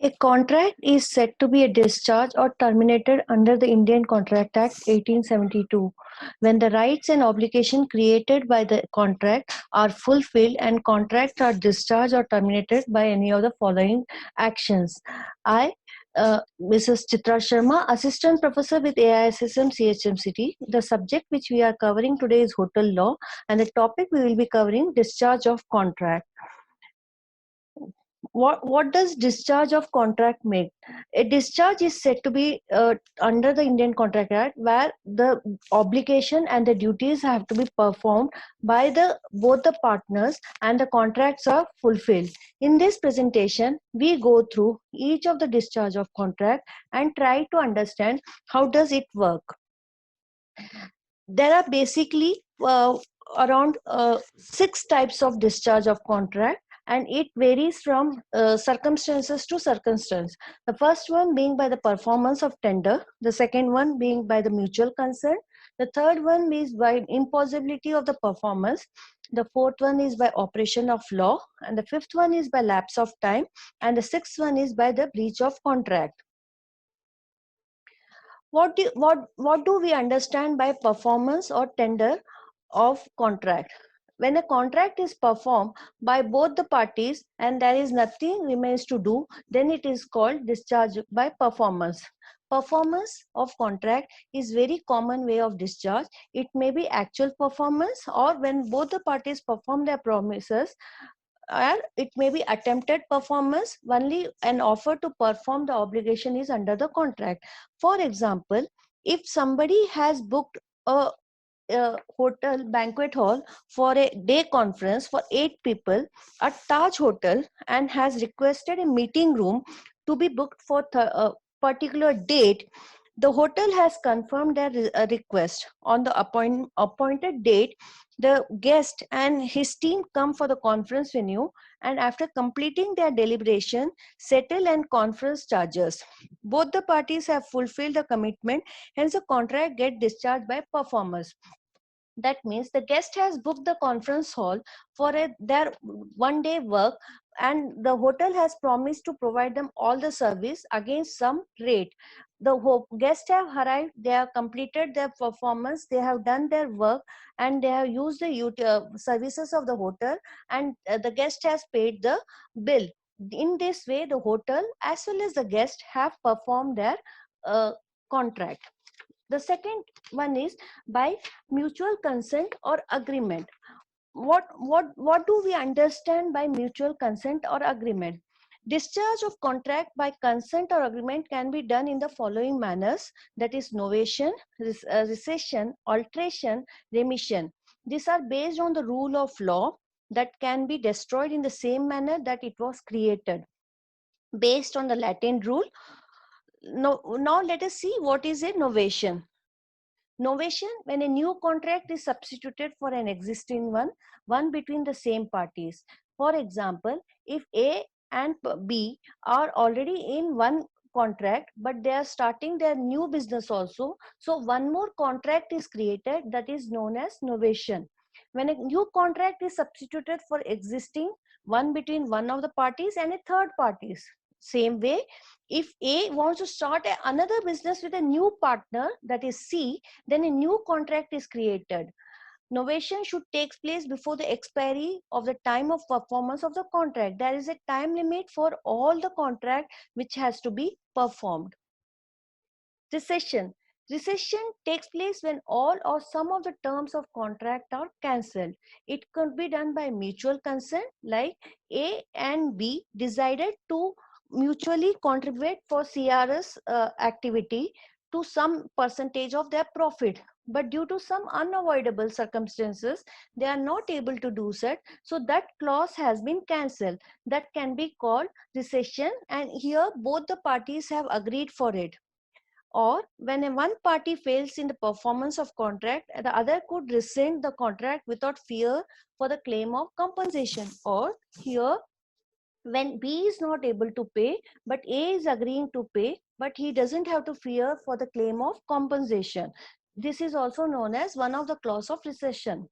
A contract is said to be a discharge or terminated under the Indian Contract Act 1872 when the rights and obligations created by the contract are fulfilled and contracts are discharged or terminated by any of the following actions. Mrs. Chitra Sharma, Assistant Professor with AISSM CHMCT. The subject which we are covering today is hotel law, and the topic we will be covering discharge of contract. What does discharge of contract make? A discharge is said to be under the Indian Contract Act, where the obligation and the duties have to be performed by the both the partners and the contracts are fulfilled. In this presentation, we go through each of the discharge of contract and try to understand how does it work. There are basically around 6 types of discharge of contract, and it varies from circumstances to circumstance. The first one being by the performance of tender, the second one being by the mutual consent, the third one is by impossibility of the performance, the fourth one is by operation of law, and the fifth one is by lapse of time, and the sixth one is by the breach of contract. What do we understand by performance or tender of contract? When a contract is performed by both the parties and there is nothing remains to do, then it is called discharge by performance. Performance of contract is very common way of discharge. It may be actual performance, or when both the parties perform their promises, or it may be attempted performance. Only an offer to perform the obligation is under the contract. For example, if somebody has booked a hotel banquet hall for a day conference for 8 people at Taj Hotel and has requested a meeting room to be booked for a particular date, the hotel has confirmed their request. On the appointed date, the guest and his team come for the conference venue, and after completing their deliberation, settle and conference charges. Both the parties have fulfilled the commitment, hence the contract get discharged by performance. That means the guest has booked the conference hall for their one-day work, and the hotel has promised to provide them all the service against some rate. The guests have arrived, they have completed their performance, they have done their work, and they have used the services of the hotel, and the guest has paid the bill. In this way, the hotel as well as the guest have performed their contract. The second one is by mutual consent or agreement. What do we understand by mutual consent or agreement? Discharge of contract by consent or agreement can be done in the following manners, that is novation, recession, alteration, remission. These are based on the rule of law that can be destroyed in the same manner that it was created. Based on the Latin rule, now let us see what is a novation. Novation, when a new contract is substituted for an existing one between the same parties. For example, if A and B are already in one contract, but they are starting their new business also, so one more contract is created, that is known as novation. When a new contract is substituted for existing one between one of the parties and a third parties. Same way, if A wants to start another business with a new partner, that is C, then a new contract is created. Novation should take place before the expiry of the time of performance of the contract. There is a time limit for all the contract which has to be performed. Recession. Recession takes place when all or some of the terms of contract are cancelled. It could be done by mutual consent, like A and B decided to mutually contribute for CRS activity to some percentage of their profit, but due to some unavoidable circumstances they are not able to do so, so that clause has been cancelled. That can be called recession, and here both the parties have agreed for it. Or when one party fails in the performance of contract, the other could rescind the contract without fear for the claim of compensation. Or here, when B is not able to pay, but A is agreeing to pay, but he doesn't have to fear for the claim of compensation. This is also known as one of the clause of recession.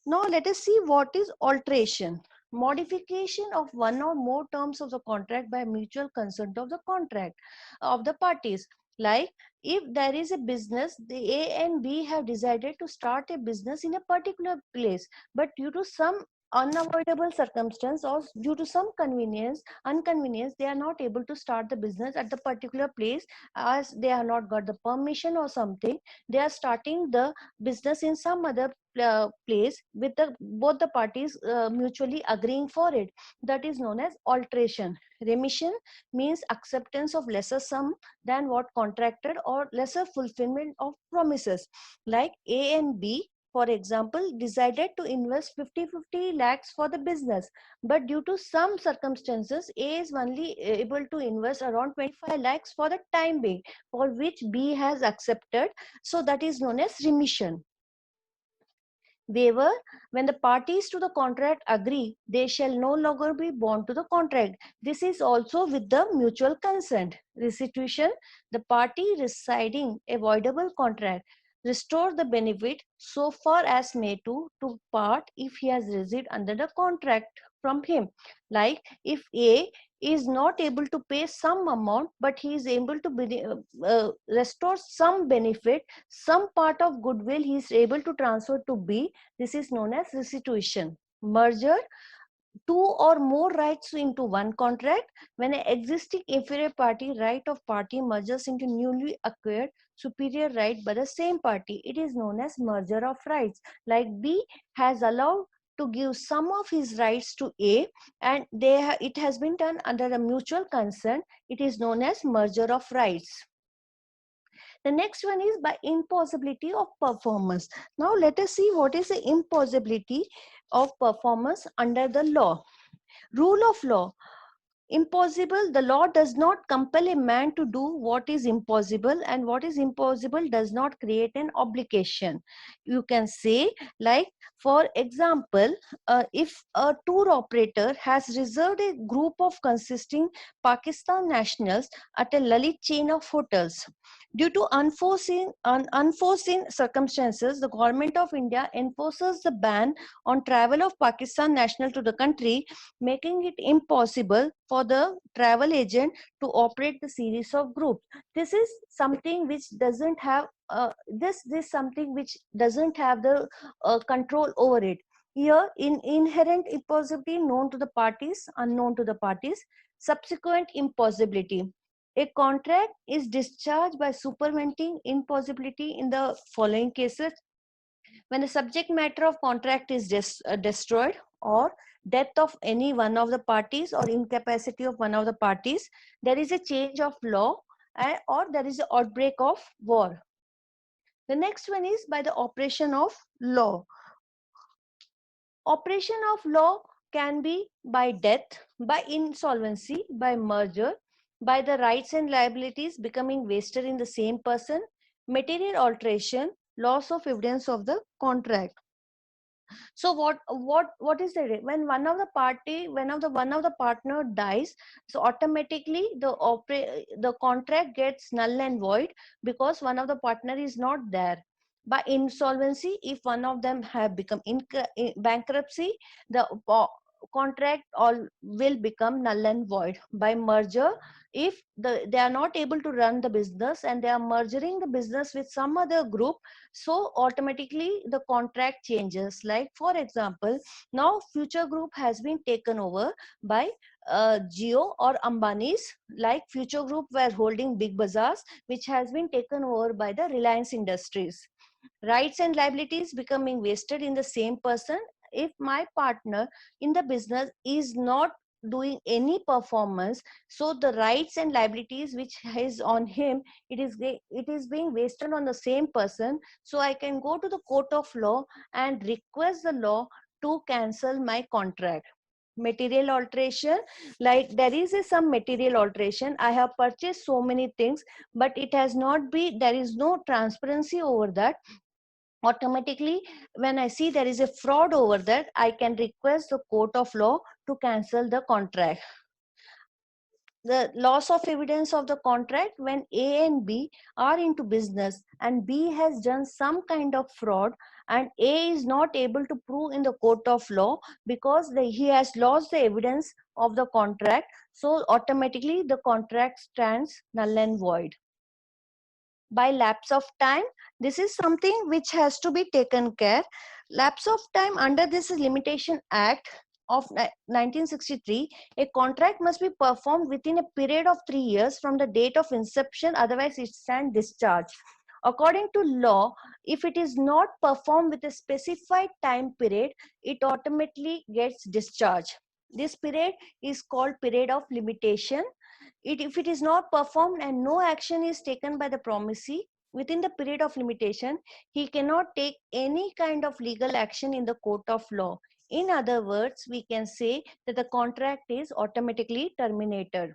Now let us see what is alteration. Modification of one or more terms of the contract by mutual consent of the contract of the parties. Like if there is a business, the A and B have decided to start a business in a particular place, but due to some unavoidable circumstance or due to some inconvenience, they are not able to start the business at the particular place, as they have not got the permission or something. They are starting the business in some other place with both the parties mutually agreeing for it. That is known as alteration. Remission means acceptance of lesser sum than what contracted or lesser fulfillment of promises. Like A and B, for example, decided to invest 50 lakhs for the business, but due to some circumstances, A is only able to invest around 25 lakhs for the time being, for which B has accepted. So that is known as remission. Waiver, when the parties to the contract agree, they shall no longer be bound to the contract. This is also with the mutual consent. Restitution, the party residing a voidable contract restore the benefit so far as may to part if he has received under the contract from him. Like if A is not able to pay some amount, but he is able to restore some benefit, some part of goodwill he is able to transfer to B. This is known as restitution. Merger, two or more rights into one contract. When an existing inferior party right of party merges into newly acquired superior right by the same party, it is known as merger of rights. Like B has allowed to give some of his rights to A, and it has been done under a mutual consent. It is known as merger of rights. The next one is by impossibility of performance. Now let us see what is the impossibility of performance under the law. Rule of law. Impossible, the law does not compel a man to do what is impossible, and what is impossible does not create an obligation. You can say, like for example, if a tour operator has reserved a group of consisting Pakistan nationals at a Lalit chain of hotels, due to unforeseen circumstances, the government of India enforces the ban on travel of Pakistan national to the country, making it impossible for the travel agent to operate the series of groups. This is something which doesn't have this something which doesn't have the control over it. Here, in inherent impossibility known to the parties, unknown to the parties. Subsequent impossibility. A contract is discharged by supplementing impossibility in the following cases: when the subject matter of contract is destroyed, or death of any one of the parties, or incapacity of one of the parties, there is a change of law, or there is an outbreak of war. The next one is by the operation of law. Operation of law can be by death, by insolvency, by merger, by the rights and liabilities becoming vested in the same person, material alteration, loss of evidence of the contract. So what is the, when one of the partner dies, so automatically the contract gets null and void, because one of the partner is not there. By insolvency, if one of them have become in bankruptcy, the contract all will become null and void. By merger, if they are not able to run the business and they are merging the business with some other group, so automatically the contract changes. Like for example, now Future Group has been taken over by Jio or Ambani's. Like Future Group were holding Big Bazaars, which has been taken over by the Reliance Industries. Rights and liabilities becoming vested in the same person. If my partner in the business is not doing any performance, so the rights and liabilities which is on him, it is being wasted on the same person. So I can go to the court of law and request the law to cancel my contract. Material alteration, like there is some material alteration. I have purchased so many things, but it has not be, there is no transparency over that. Automatically, when I see there is a fraud over that, I can request the court of law to cancel the contract. the loss of evidence of the contract when A and B are into business and B has done some kind of fraud and A is not able to prove in the court of law because he has lost the evidence of the contract. So automatically the contract stands null and void. By lapse of time, this is something which has to be taken care. Lapse of time under this Limitation Act of 1963, a contract must be performed within a period of 3 years from the date of inception, otherwise it stands discharged. According to law, if it is not performed with a specified time period, it automatically gets discharged. This period is called period of limitation. If it is not performed and no action is taken by the promisee within the period of limitation, he cannot take any kind of legal action in the court of law. In other words, we can say that the contract is automatically terminated.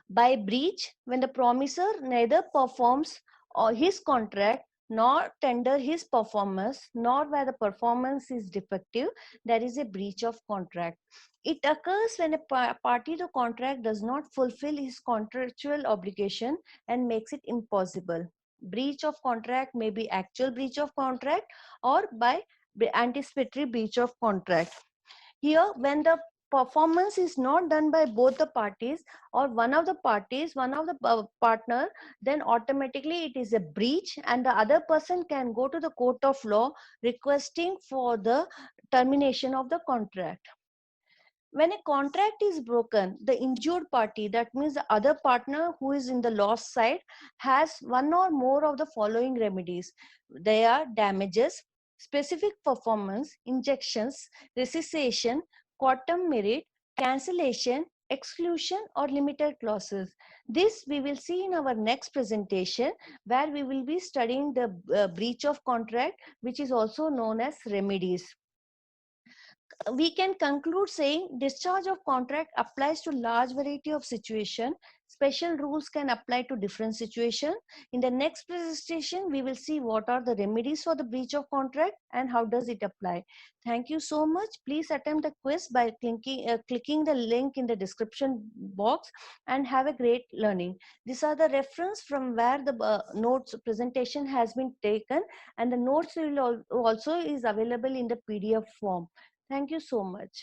By breach, when the promiser neither performs or his contract nor tender his performance, nor where the performance is defective, there is a breach of contract. It occurs when a party to contract does not fulfill his contractual obligation and makes it impossible. Breach of contract may be actual breach of contract or by anticipatory breach of contract. Here, when the performance is not done by both the parties or one of the parties, one of the partner, then automatically it is a breach and the other person can go to the court of law requesting for the termination of the contract. When a contract is broken, the injured party, that means the other partner who is in the loss side, has one or more of the following remedies. They are damages, specific performance, injunctions, rescission, quantum merit, cancellation, exclusion, or limited clauses. This we will see in our next presentation, where we will be studying the breach of contract, which is also known as remedies. We can conclude saying discharge of contract applies to large variety of situation. Special rules can apply to different situation. In the next presentation, we will see what are the remedies for the breach of contract and how does it apply. Thank you so much. Please attempt the quiz by clicking the link in the description box and have a great learning. These are the reference from where the notes presentation has been taken, and the notes will also is available in the PDF form. Thank you so much.